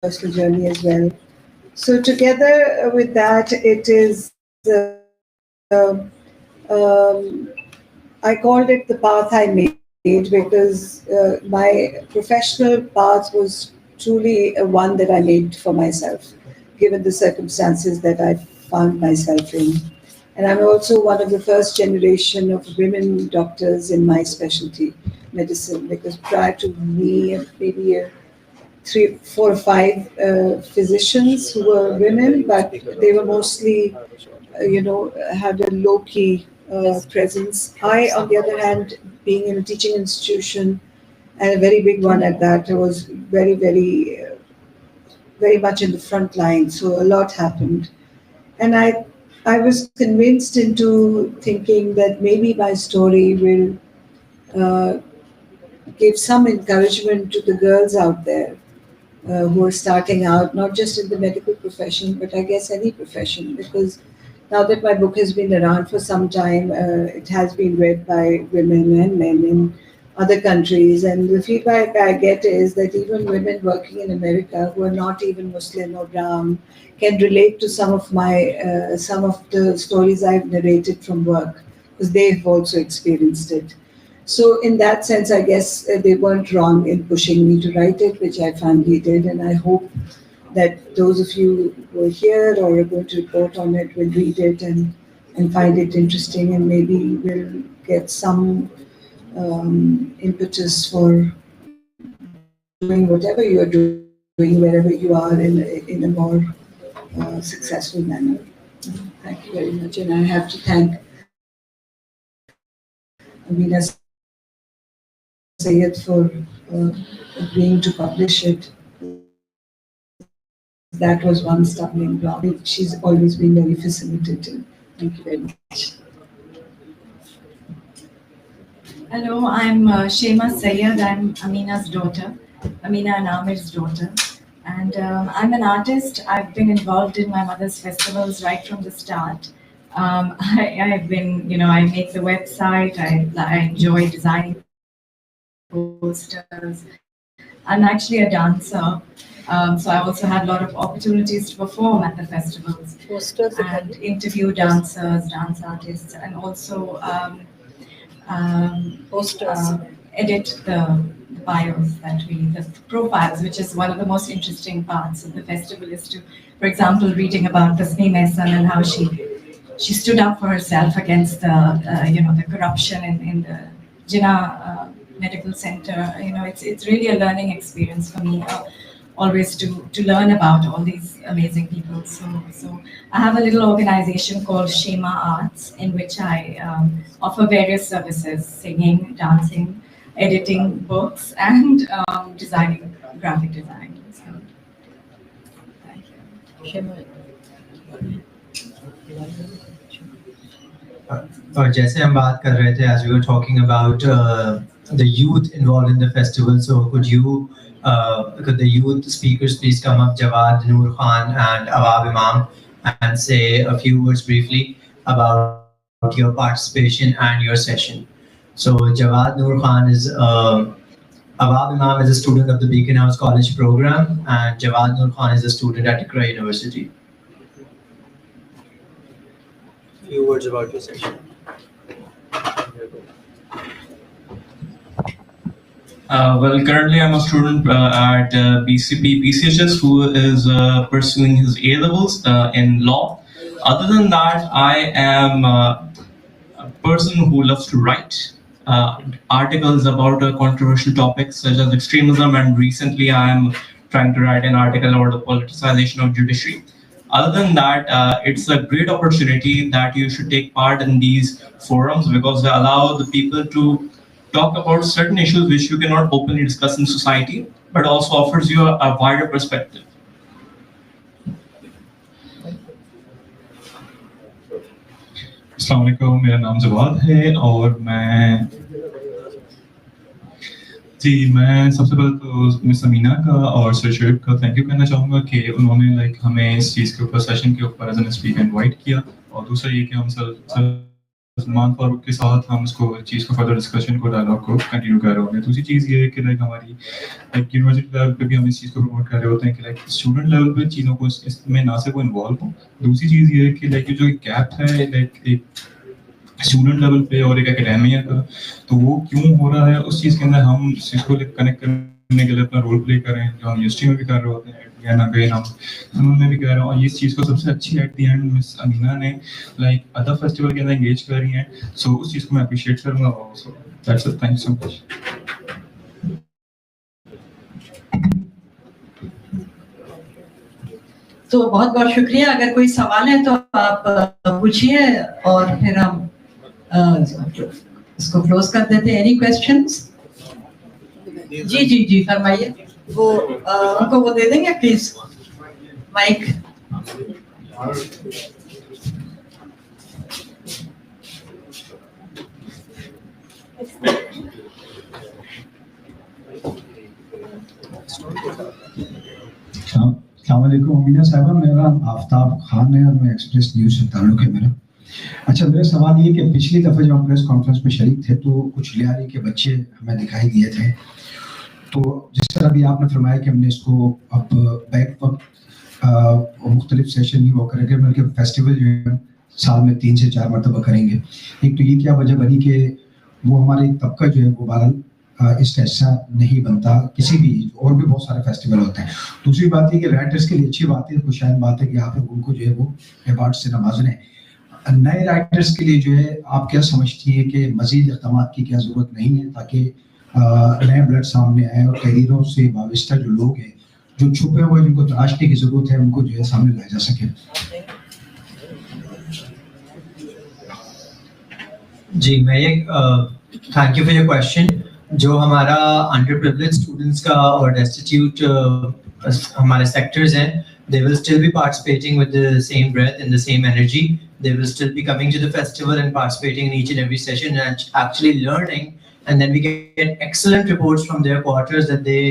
personal journey as well. So together with that, it is. I called it the path I made because my professional path was truly one that I made for myself, given the circumstances that I found myself in. And I'm also one of the first generation of women doctors in my specialty, medicine, because prior to me, maybe three, four or five physicians who were women, but they were mostly, had a low key presence. I, on the other hand, being in a teaching institution and a very big one at that, I was very much in the front line. So a lot happened, and I was convinced into thinking that maybe my story will uh, give some encouragement to the girls out there who are starting out, not just in the medical profession, but I guess any profession, because now that my book has been around for some time, it has been read by women and men in other countries, and the feedback I get is that even women working in America who are not even Muslim or Brown can relate to some of the stories I've narrated from work because they've also experienced it. So, in that sense, I guess they weren't wrong in pushing me to write it, which I finally did. And I hope that those of you who are here or are going to report on it will read it and find it interesting and maybe will get some impetus for doing whatever you are doing, wherever you are in a more successful manner. Thank you very much. And I have to thank Amina Sayed for agreeing to publish it. That was one stumbling block. She's always been very facilitative. Thank you very much. Hello, I'm Shema Sayed. I'm Amina's daughter, Amina and Amir's daughter. And I'm an artist. I've been involved in my mother's festivals right from the start. I've been, I make the website. I enjoy designing posters. I'm actually a dancer. So I also had a lot of opportunities to perform at the festivals and interview dancers, dance artists, and also edit the bios the profiles, which is one of the most interesting parts of the festival is to, for example, reading about Tasneem Ehsan and how she stood up for herself against the corruption in the Jinnah Medical Center. It's really a learning experience for me. Always to learn about all these amazing people. So I have a little organization called Shema Arts, in which I offer various services: singing, dancing, editing books, and designing, graphic design. So, thank you. Shema. और जैसे हम बात कर रहे थे, as we were talking about the youth involved in the festival, so could the youth speakers please come up, Jawad Noor Khan and Awab Imam, and say a few words briefly about your participation and your session. So Jawad Noor Khan Awab Imam is a student of the Beacon House College program, and Jawad Noor Khan is a student at Iqra University. Few words about your session. Well, currently I'm a student at BCP PCHS who is pursuing his A-levels in law. Other than that, I am a person who loves to write articles about controversial topics such as extremism, and recently I am trying to write an article about the politicization of judiciary. Other than that, it's a great opportunity that you should take part in these forums because they allow the people to talk about certain issues which you cannot openly discuss in society, but also offers you a wider perspective. अस्सलाम वालेकुम, मेरा नाम जवाद है और मैं सबसे पहले तो मिस अमीना का और सर शुएब का थैंक यू कहना चाहूँगा कि उन्होंने हमें इस चीज़ के ऊपर सेशन के ऊपर एज एन स्पीकर इनवाइट किया, और दूसरा ये कि हम सर सलमान फारूक के साथ हम इसको चीज़ को फर्दर डिस्कशन को डायलॉग को कंटिन्यू कर रहे होते हैं. दूसरी चीज़ ये है कि लाइक हमारी लाइक यूनिवर्सिटी लेवल पे भी हम इस चीज़ को प्रमोट कर रहे होते हैं कि लाइक स्टूडेंट लेवल पे चीज़ों को इसमें ना सिर्फ इन्वॉल्व हो. दूसरी चीज़ ये है कि लाइक जो गैप है लाइक एक स्टूडेंट लेवल पे और एक एकेडेमिया का, तो वो क्यों हो रहा है उस चीज़ के अंदर हम इस चीज़ को कनेक्ट करने के लिए अपना रोल प्ले करें, जो हम यूनिवर्सिटी में भी कर रहे होते हैं या ना गए हम कानून में भी कर रहे हैं. और इस चीज़ को सबसे अच्छी at the and miss Amina ने लाइक अदर फेस्टिवल के अंदर एंगेज कर रही हैं. सो उस चीज़ को मैं अप्रिशिएट करूँगा. Also that's it. Thank you so much. तो बहुत बहुत शुक्रिया. अगर कोई सवाल है तो आप पूछिए और फिर हम इसको क्लोज कर देते हैं. Any questions? जी जी जी फरमाइए. वो उनको वो दे देंगे प्लीज माइक. अस्सलामुअलैकुम अमीना साहबा, मेरा नाम आफ्ताब खान है और मैं एक्सप्रेस न्यूज़ से ताल्लुक़ है मेरा. अच्छा, मेरा सवाल ये कि पिछली दफ़ा जब हम प्रेस कॉन्फ्रेंस में शरीक थे तो कुछ लियारी के बच्चे हमें दिखाई दिए थे. तो जिस तरह भी आपने फरमाया कि हमने इसको अब बैक वक्त मुख्तलिफ सेशन नहीं वो करेंगे बल्कि फेस्टिवल जो है साल में 3 से 4 मरतबा करेंगे. एक तो ये क्या वजह बनी कि वो हमारे तबका जो है वो बहरहाल इसका हिस्सा नहीं बनता. किसी भी और भी बहुत सारे फेस्टिवल होते हैं. दूसरी बात ये कि राइटर्स के लिए अच्छी बात है, खुशहाल बात है कि आप लोग उनको जो है वो अवार्ड से नवाज लें. नए राइटर्स के लिए जो है आप क्या समझती हैं कि मज़ीद इक़दाम की क्या ज़रूरत नहीं है ताकि नए ब्लड सामने आए और तहरीरों से वाबस्ता जो लोग हैं जो छुपे हुए जिनको तलाशने की ज़रूरत है उनको जो है सामने लाया जा सके. जी, मैं ये thank you for your question. जो हमारा अंडर प्रिविलेज स्टूडेंट्स का और डेस्टिट्यूट हमारे सेक्टर्स हैं, they will still be participating with the same breath and the same energy. They will still be coming to the festival and participating in each and every session and actually learning. And then we get excellent reports from their quarters that they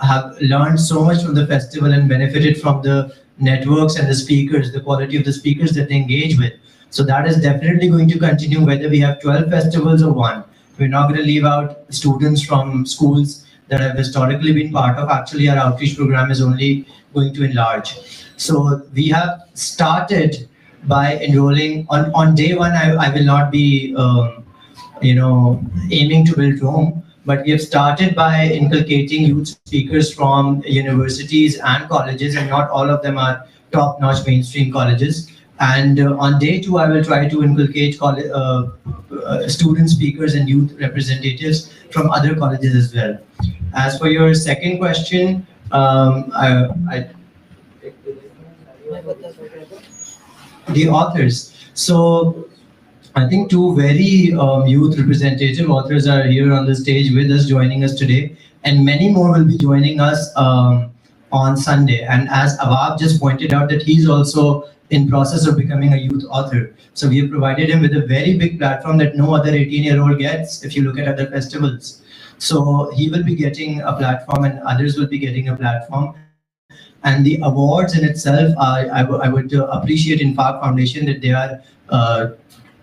have learned so much from the festival and benefited from the networks and the speakers, the quality of the speakers that they engage with. So that is definitely going to continue whether we have 12 festivals or one. We're not going to leave out students from schools that have historically been part of. Actually, our outreach program is only going to enlarge. So we have started by enrolling on day one. I will not be aiming to build Rome, but we have started by inculcating youth speakers from universities and colleges, and not all of them are top-notch mainstream colleges. And on day two, I will try to inculcate student speakers and youth representatives from other colleges as well. As for your second question, the authors. So I think two very youth representative authors are here on the stage with us, joining us today, and many more will be joining us on Sunday. And as Awab just pointed out, that he's also in process of becoming a youth author. So we have provided him with a very big platform that no other 18-year-old gets if you look at other festivals. So he will be getting a platform and others will be getting a platform. And the awards in itself, I would appreciate in Infaq Foundation that they are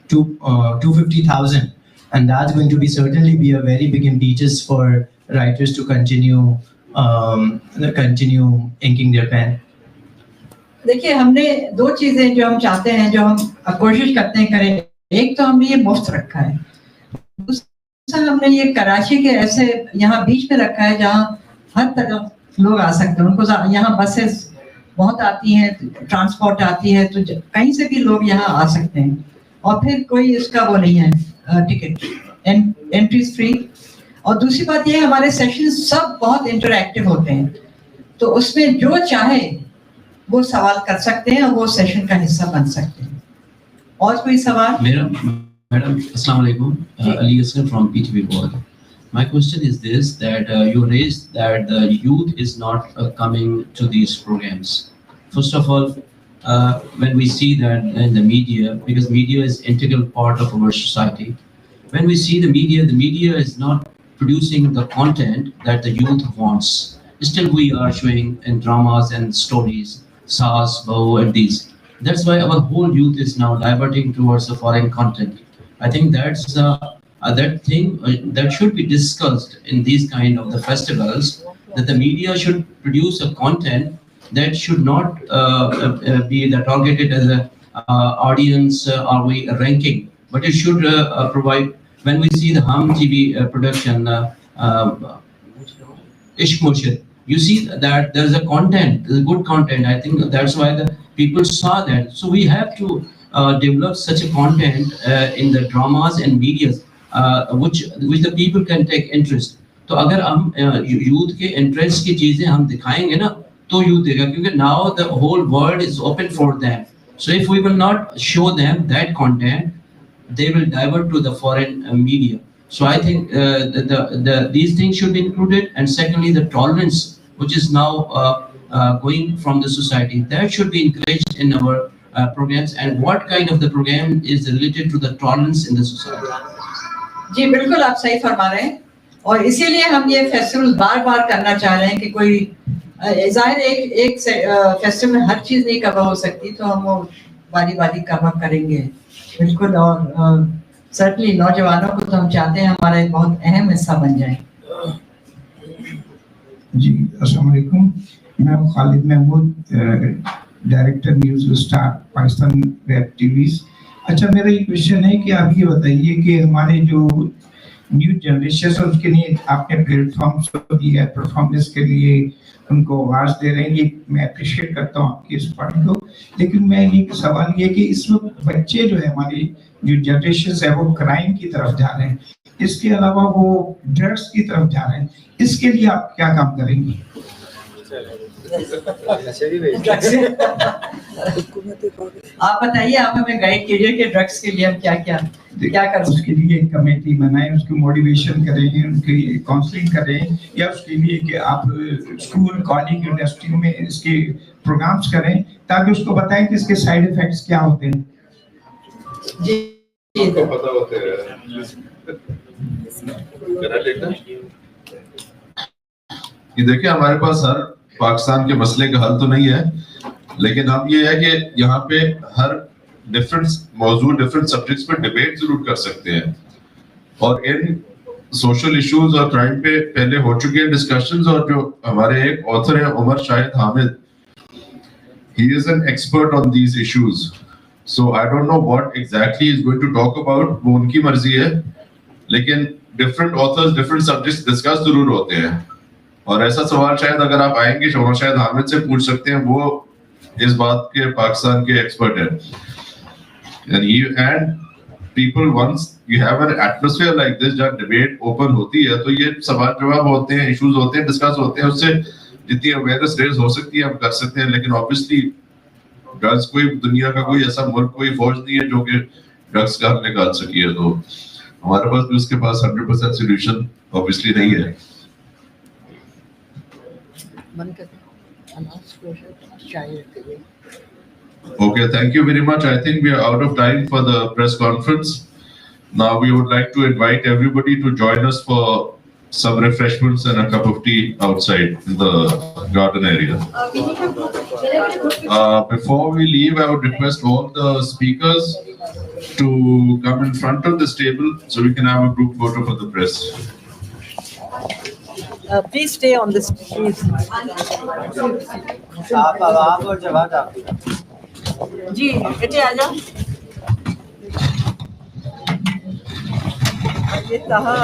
250,000. And that's going to certainly be a very big impetus for writers to continue inking their pen. देखिए, हमने दो चीजें जो हम चाहते हैं, जो हम कोशिश करते हैं करें. एक तो हमने ये मुफ्त रखा है, दूसरा हमने ये कराची के ऐसे यहाँ बीच में रखा है जहाँ हर तरफ लोग आ सकते हैं. उनको यहाँ बसेस बहुत आती हैं, ट्रांसपोर्ट आती है, तो कहीं से भी लोग यहाँ आ सकते हैं. और फिर कोई इसका वो नहीं है, टिकट एंट्रीज फ्री. और दूसरी बात ये, हमारे सेशन सब बहुत इंटरैक्टिव होते हैं, तो उसमें जो चाहे वो सवाल कर सकते हैं और वो सेशन का हिस्सा बन सकते हैं. और कोई सवाल? Madam, Assalamu alaikum. Ali Hassan from PTV board. My question is this, that you raised that the youth is not coming to these programs. First of all, when we see that in the media, because media is integral part of our society, when we see the media is not producing the content that the youth wants. Still we are showing in dramas and stories, Saas, Bahu and these. That's why our whole youth is now diverting towards the foreign content. I think that's that thing that should be discussed in these kind of the festivals, that the media should produce a content that should not be targeted as a audience or ranking, but it should provide. When we see the Hum TV production, Ishq Murshid, you see that there's a content, there's a good content. I think that's why the people saw that. So we have to develop such a content in the dramas and medias, which the people can take interest. تو اگر ہم youth کے interest کی چیزیں ہم دکھائیں گے نا تو یوتھ دیکھا, کیونکہ now the whole world is open for them. So if we will not show them that content, they will divert to the foreign media. So I think these things should be included. And secondly, the tolerance, which is now going from the society, that should be encouraged in our programs. And what kind of the program is related to the tolerance in the society? جی بالکل آپ صحیح فرما رہے ہیں, اور اسی لیے ہم یہ فیسٹیول بار بار کرنا چاہ رہے ہیں کہ کوئی ظاہر ایک فیسٹیول میں ہر چیز نہیں کور ہو سکتی, تو ہم وہ باری باری کور کریں گے بالکل. اور سرٹنلی نوجوانوں کو تو ہم چاہتے ہیں ہمارا ایک بہت اہم حصہ بن جائیں. جی السلام علیکم, میں Khalid Mahmood, director news star Pakistan web TVs. اچھا میرا یہ کوشچن ہے کہ آپ یہ بتائیے کہ ہمارے جو نیو جنریشن ہے اس کے لیے آپ نے پلیٹ فارمس دی ہے پرفارمنس کے لیے, ان کو آواز دے رہے ہیں, یہ میں اپریشیٹ کرتا ہوں آپ کی اس پارٹ کو. لیکن میں یہ سوال یہ کہ اس وقت بچے جو ہے ہماری جو جنریشن ہے وہ کرائم کی طرف جا رہے ہیں, اس کے علاوہ وہ ڈرگس کی طرف جا رہے ہیں, اس کے لیے آپ کیا کام کریں گے؟ آپ بتائیے, آپ ہمیں گائیڈ کیجیے کہ ڈرگس کے لیے ہم کیا کر اس کے لیے ایک کمیٹی بنائیں, اس کی موٹیویشن کریں, ان کی کاؤنسلنگ کریں, یا اس کے لیے کہ آپ اسکول کالج یونیورسٹیوں میں اس کے پروگرامس کریں تاکہ اس کو بتائیں کہ اس کے سائیڈ ایفیکٹس کیا ہوتے ہیں. جی پتہ ہوتے ہیں. یہ دیکھیں ہمارے پاس ہر پاکستان کے مسئلے کا حل تو نہیں ہے, لیکن ہم یہ ہے کہ یہاں پہ ہر ڈفرینٹ موضوع ڈفرینٹ سبجیکٹس پہ ڈبیٹ ضرور کر سکتے ہیں, اور ان سوشل ایشوز اور کرائم پہ پہلے ہو چکے ہیں ڈسکشنز. اور جو ہمارے ایک آتھر ہیں عمر شاہد Hamid, he is an expert on these issues. So I don't know what exactly he is going to talk about, وہ ان کی مرضی ہے, لیکن different authors different subjects discuss ضرور ہوتے ہیں. اور ایسا سوال شاید اگر آپ آئیں گے عمر شاہد حامد سے پوچھ سکتے ہیں, وہ اس بات کے پاکستان کے ایکسپرٹ ہیں. And people, once you have an atmosphere like this جہاں ڈبیٹ اوپن ہوتی ہے تو یہ سوال جواب ہوتے ہیں, ایشوز ہوتے ہیں, ڈسکس ہوتے ہیں, اس سے جتنی اویئرنیس ریز ہو سکتی ہے ہم کر سکتے ہیں. لیکن obviously ڈرگس کوئی دنیا کا کوئی ایسا ملک کوئی فوج نہیں ہے جو کہ ڈرگس کا حل نکال سکی ہے, تو ہمارے پاس بھی اس کے پاس 100% سولوشن obviously نہیں ہے. Okay, thank you very much. I think we are out of time for the press conference. Now we would like to invite everybody to join us for some refreshments and a cup of tea outside in the garden area. Before we leave, I would request all the speakers to come in front of this table so we can have a group photo for the press. Please stay on this, please. جی بیٹے آ جاؤ. یہ کہاں